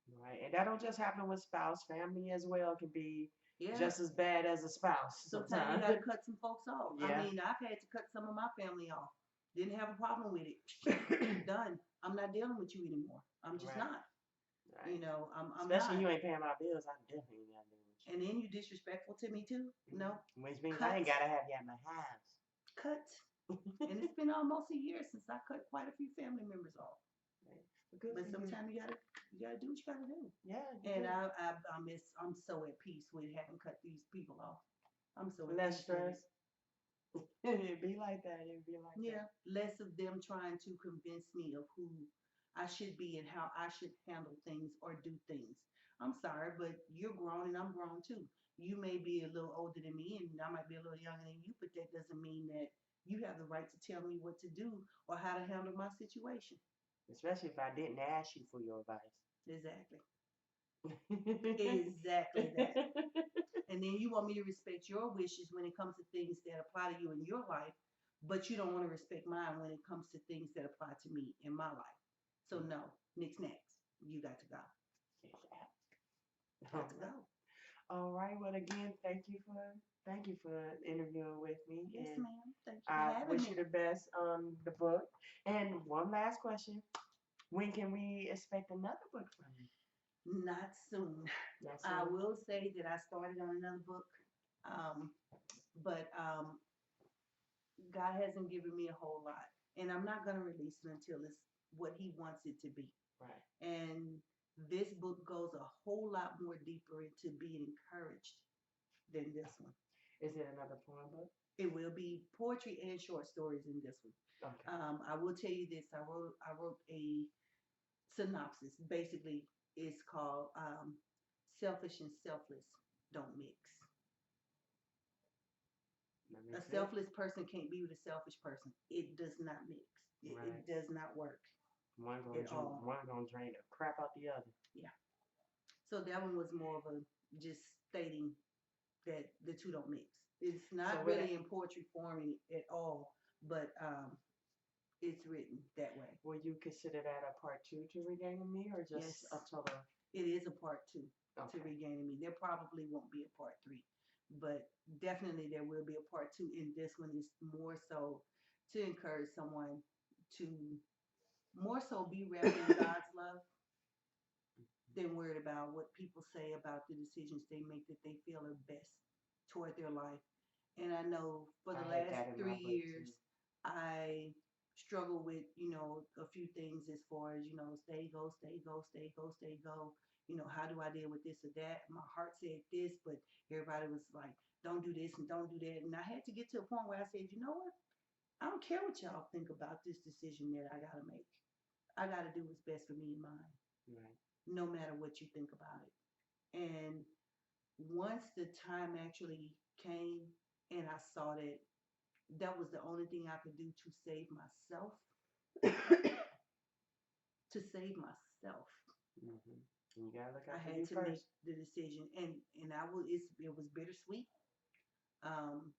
Right. And that don't just happen with spouse, family as well can be Yeah. just as bad as a spouse Sometimes you sometimes. got to cut some folks off. I Yeah. mean, I've had to cut some of my family off. Didn't have a problem with it. Done. I'm not dealing with you anymore. I'm just Right. not. Right. I'm Especially not. you ain't paying my bills, I definitely ain't gotta deal with you. And then you disrespectful to me too. No. Which means I Cut. ain't gotta have you at my house. Cut. And it's been almost a year since I cut quite a few family members off. Right. Good But for you. sometimes you gotta do what you gotta do. Yeah, you And do. I'm so at peace with having cut these people off. I'm so at Less peace with stress. it. It'd be like that. It'd be like Yeah, that. less of them trying to convince me of who I should be and how I should handle things or do things. I'm sorry, but you're grown and I'm grown too. You may be a little older than me and I might be a little younger than you, but that doesn't mean that you have the right to tell me what to do or how to handle my situation. Especially if I didn't ask you for your advice. Exactly. Exactly that. And then you want me to respect your wishes when it comes to things that apply to you in your life, but you don't want to respect mine when it comes to things that apply to me in my life. So no, next, you got to go. Yes, Got to All go. All right. Well, again, thank you for interviewing with me, Yes, and ma'am. Thank you for I having wish me. you the best on the book. And one last question: when can we expect another book from you? Not soon. Yes, I sir. will say that I started on another book, um, but God hasn't given me a whole lot, and I'm not going to release it until it's what He wants it to be. Right. And this book goes a whole lot more deeper into being encouraged than this one. Is it another poem book? It will be poetry and short stories in this one. Okay. I will tell you this: I wrote a synopsis. Basically, it's called "Selfish and Selfless Don't Mix." Let me A see. selfless person can't be with a selfish person. It does not mix. Right. It does not work at all. One gonna drain the crap out the other. Yeah. So that one was more of a just stating that the two don't mix. It's So not when really in poetry form at all, but it's written that way. will you consider that a part two to Regaining Me, or Yes, just a total? it is a part two to Okay. Regaining Me. There probably won't be a part three, but definitely there will be a part two. And this one is more so to encourage someone to more so be wrapped in God's love than worried about what people say about the decisions they make that they feel are best toward their life. And I know for I the had last that in my 3 years, book too. I struggle with, a few things as far as, stay, go, stay, go, stay, go, stay, go. How do I deal with this or that? My heart said this, but everybody was like, don't do this and don't do that. And I had to get to a point where I said, you know what? I don't care what y'all think about this decision that I got to make. I got to do what's best for me and mine, Right. no matter what you think about it. And once the time actually came and I saw that that was the only thing I could do to save myself, to save myself, Mm-hmm. You gotta look I out for had you to make first. the decision. And it was bittersweet. Um,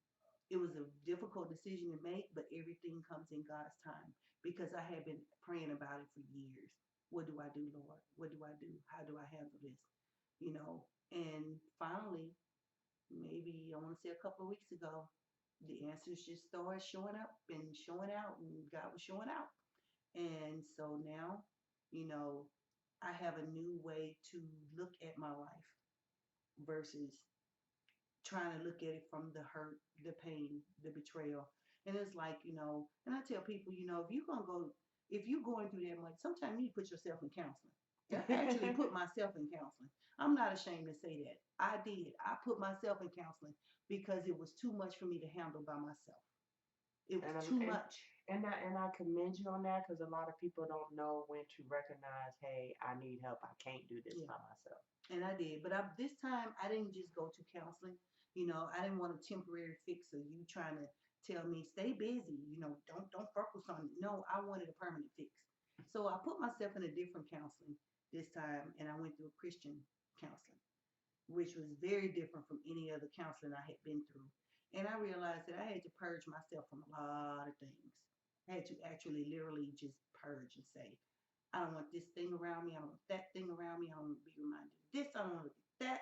it was a difficult decision to make, but everything comes in God's time because I had been praying about it for years. What do I do, Lord? What do I do? How do I handle this? And finally, maybe I want to say a couple of weeks ago, the answers just started showing up and showing out, and God was showing out. And so now, you know, I have a new way to look at my life versus trying to look at it from the hurt, the pain, the betrayal. And it's like, and I tell people, if you're going through that much, sometimes you need to put yourself in counseling. And I actually put myself in counseling. I'm not ashamed to say that. I did. I put myself in counseling because it was too much for me to handle by myself. It was and, too and much. and I commend you on that because a lot of people don't know when to recognize, hey, I need help. I can't do this Yeah. by myself. And I did. But this time, I didn't just go to counseling. I didn't want a temporary fix of you trying to tell me stay busy. Don't focus on it. No, I wanted a permanent fix. So I put myself in a different counseling this time, and I went through a Christian counseling, which was very different from any other counseling I had been through. And I realized that I had to purge myself from a lot of things. I had to actually literally just purge and say, I don't want this thing around me. I don't want that thing around me. I don't want to be reminded of this. I don't want to look at that.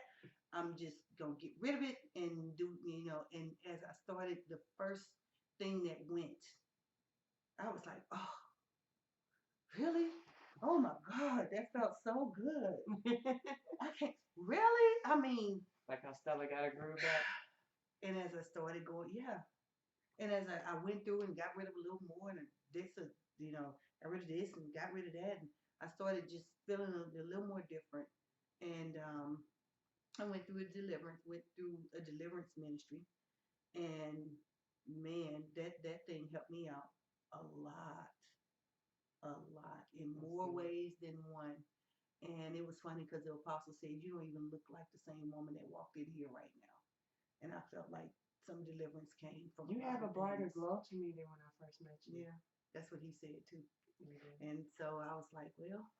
I'm just going to get rid of it and and as I started, the first thing that went, I was like, oh, really? Oh my God, that felt so good. I can't, really? I mean, Like how Stella got a groove back. and as I started going, yeah. And as I went through and got rid of a little more and got rid of this and got rid of that. And I started just feeling a little more different. And I went through a deliverance ministry. And man, that thing helped me out a lot, in That's more good. ways than one. And it was funny because the apostle said, you don't even look like the same woman that walked in here right now. And I felt like some deliverance came from You a lot have a of brighter things. glow to me than when I first met you. Yeah, that's what he said too. You did. And so I was like, well,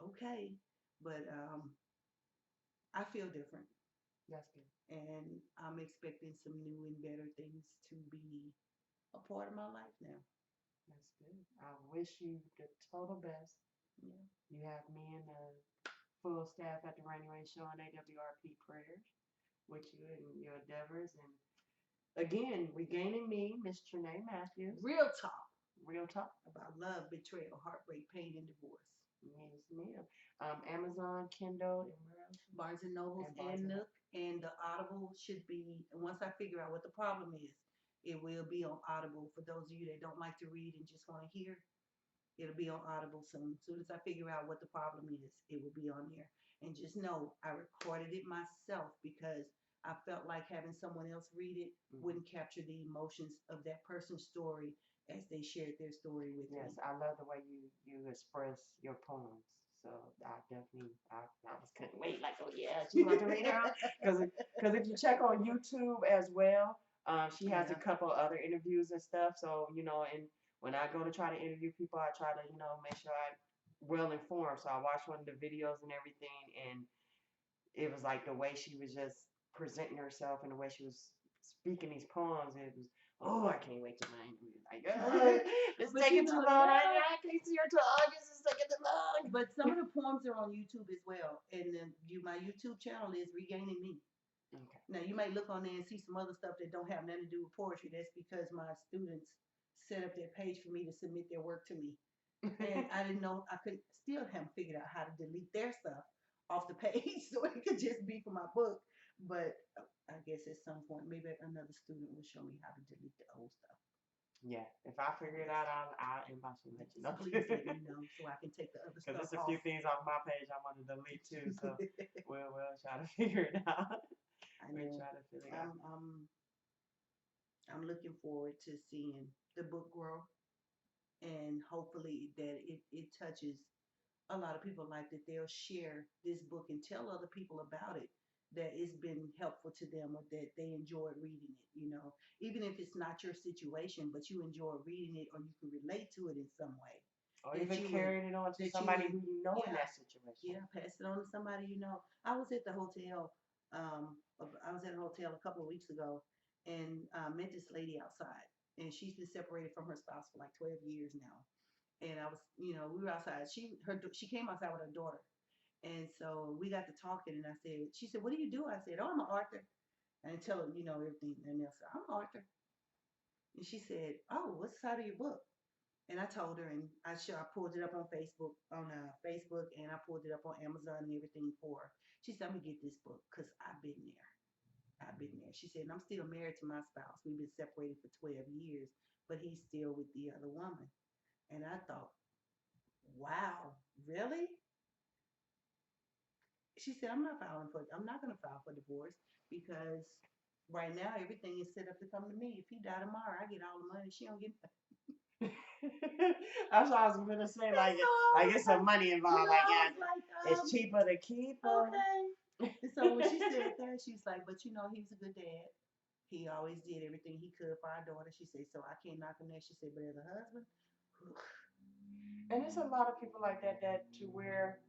okay. But I feel different. That's good. And I'm expecting some new and better things to be a part of my life now. That's good. I wish you the total best. Yeah. You have me in the full staff at the Rainy Rain Show and AWRP prayers with you and your endeavors. And again, regaining me, Miss Trena Matthews. Real talk Real talk. about love, betrayal, heartbreak, pain, and divorce. Yes, ma'am. Amazon, Kindle, and where else? Barnes and Nobles And Barnes and and Nook, and the Audible should be. Once I figure out what the problem is, it will be on Audible. For those of you that don't like to read and just want to hear, it'll be on Audible soon. As soon as I figure out what the problem is, it will be on there. And just know I recorded it myself because I felt like having someone else read it wouldn't capture the emotions of that person's story as they shared their story with Yes, me. I love the way you express your poems. So I definitely, I was couldn't wait. Like, oh yeah, she wants to read out. Because if you check on YouTube as well, she has a Yeah. couple other interviews and stuff. So and when I go to try to interview people, I try to make sure I'm well informed. So I watch one of the videos and everything, and it was like the way she was just presenting herself and the way she was speaking these poems. It was, oh, I can't wait to my interview. Like, it's But taking too long. yeah. I can't see her till August. It's taking too long. But some of the poems are on YouTube as well. And then my YouTube channel is Regaining Me. Okay. Now you might look on there and see some other stuff that don't have nothing to do with poetry. That's because my students set up their page for me to submit their work to me. And I didn't know I could still haven't figured out how to delete their stuff off the page so it could just be for my book. But I guess at some point maybe another student will show me how to delete the old stuff. Yeah, if I figure it out, I'll inbox you and let you know. Please let me know so I can take the other Because stuff there's a off. few things off my page I want to delete too. So we'll try to figure it out. I We'll know. try to figure it out. I'm looking forward to seeing the book grow, and hopefully that it touches a lot of people, like that they'll share this book and tell other people about it, that it's been helpful to them or that they enjoyed reading it, even if it's not your situation, but you enjoy reading it or you can relate to it in some way. Or That even you would, carrying it on to that you somebody would, who you know in yeah, that situation. yeah, pass it on to somebody you know. I was at the hotel. I was at a hotel a couple of weeks ago, and met this lady outside, and she's been separated from her spouse for like 12 years now. And I was, we were outside. She came outside with her daughter, and so we got to talking. And she said, "What do you do?" I said, "Oh, I'm an author." And I tell her, everything. And else, I'm an author. And she said, "Oh, what's the side of your book?" And I told her, and I pulled it up on Facebook, and I pulled it up on Amazon and everything for her. She said, "I'm gonna get this book because I've been there. I've been there." She said, "And I'm still married to my spouse. We've been separated for 12 years, but he's still with the other woman." And I thought, wow, really? She said, I'm not gonna file for divorce because right now everything is set up to come to me. If he die tomorrow, I get all the money. She don't get nothing. That's what I was gonna say. Like, it's some money involved. Like, yeah, it's cheaper to keep. Okay. And so when she said that, she was like, "But he was a good dad. He always did everything he could for our daughter." She said, "So I can't knock him there." She said, "But as a husband, And there's a lot of people like that to where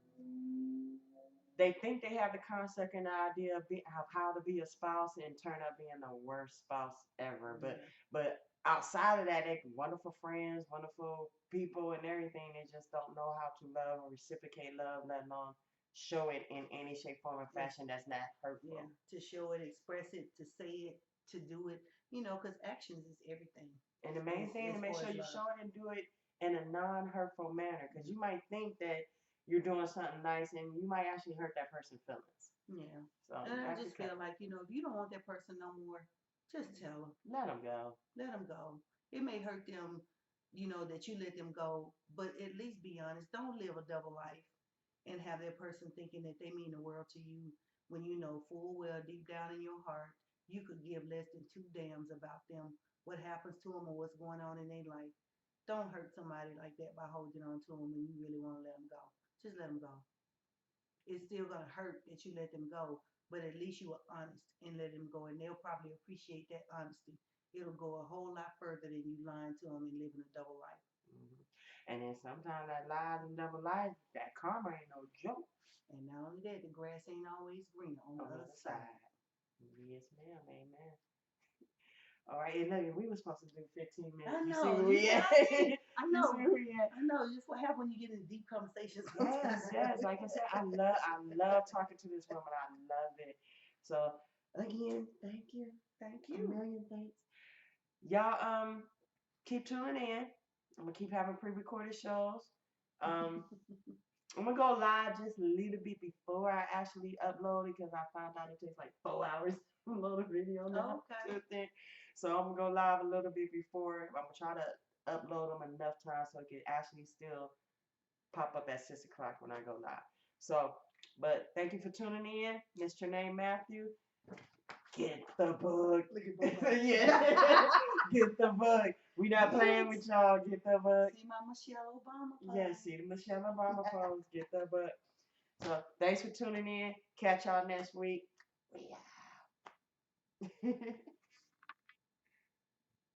they think they have the concept and the idea of how to be a spouse and turn up being the worst spouse ever. yeah, But outside of that, they wonderful friends, wonderful people, and everything. They just don't know how to love or reciprocate love, let alone show it in any shape, form, or fashion that's not hurtful. yeah, to show it, express it, to say it, to do it, because actions is everything And the main thing as to make far sure as you love. show it and do it in a non-hurtful manner, because you might think that you're doing something nice and you might actually hurt that person's feelings. Yeah. So And I that's just feel like, if you don't want that person no more, just tell them. let them go. Let them go. It may hurt them, that you let them go, but at least be honest. Don't live a double life and have that person thinking that they mean the world to you when you know full well deep down in your heart you could give less than two damns about them, what happens to them or what's going on in their life. Don't hurt somebody like that by holding on to them when you really want to let them go. Just let them go. It's still gonna hurt that you let them go, but at least you were honest and let them go, and they'll probably appreciate that honesty. It'll go a whole lot further than you lying to them and living a double life. Hmm. And then sometimes that lies and double life, that karma ain't no joke. And not only that, the grass ain't always greener on the On the other other side. side. Yes, ma'am. Amen. All right, and look, we were supposed to do 15 minutes. I You see know. where You we see, at? I see. I You see know. where we at? I know. Just what happens when you get in deep conversations Yes, sometimes. yes. Like I said, I love talking to this woman. I love it. So again, thank you. Thank A you. million thanks. Y'all keep tuning in. I'm gonna keep having pre-recorded shows. Um I'm gonna go live just a little bit before I actually upload it because I found out it takes like 4 hours to upload a video now. Okay. To the thing. So I'm gonna go live a little bit before. I'm gonna try to upload them enough time so it can actually still pop up at 6 o'clock when I go live. So, but thank you for tuning in, Mr. Name Matthew. Get the book. Look at Bubba. Yeah, get the book. We not playing with y'all. Get the book. See my Michelle Obama. Yes, see the Michelle Obama pose. Get the book. So thanks for tuning in. Catch y'all next week. We out.